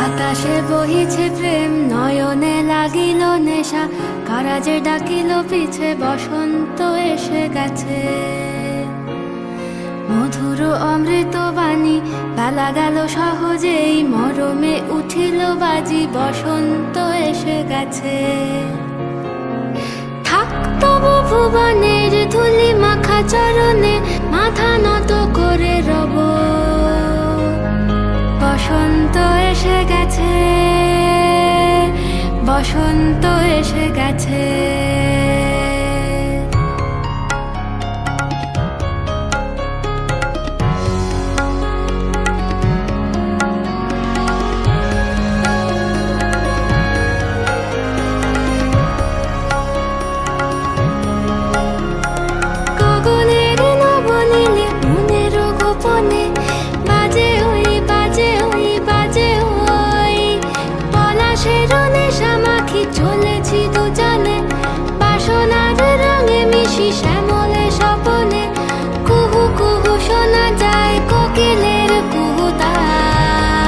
আকাশে বহিছে প্রেম, নয়নে লাগিল নেশা, কারাজে ডাকিল পিছে, বসন্ত এসে গেছে। মধুর অমৃত বাণী, বেলা গেল সহজেই, মরমে উঠিল বাজি, বসন্ত এসে গেছে। থাক তবু ভুবনের ধুলি মাখা চরণে, মাথা নত করে রব। বসন্ত এসে গেছে, বসন্ত এসে গেছে। গগনের নবনীলে মনের গোপনে, বাজে ওই বাজে ওই বাজে ওই, পলাশের নেশা মাখি চলেছি দুজনে, বাসনার রঙে মিশি শ্যামলে স্বপনে। কুহু কুহু শোনা যায় কোকিলের কুহুতান।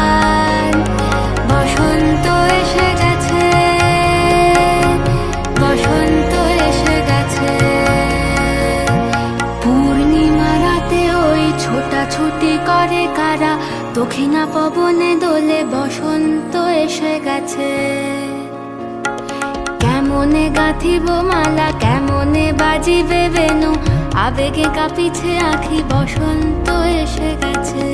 বসন্ত এসে গেছে, বসন্ত এসে গেছে। পূর্ণিমা রাতে ওই ছোটাছুটি করে কারা, দক্ষিণা পবনে দোলে, বসন্ত এসে গেছে। কেমনে গাঁথিব মালা, কেমনে বাজিবে বেনু, আবেগে কাঁপিছে আঁখি, বসন্ত এসে গেছে।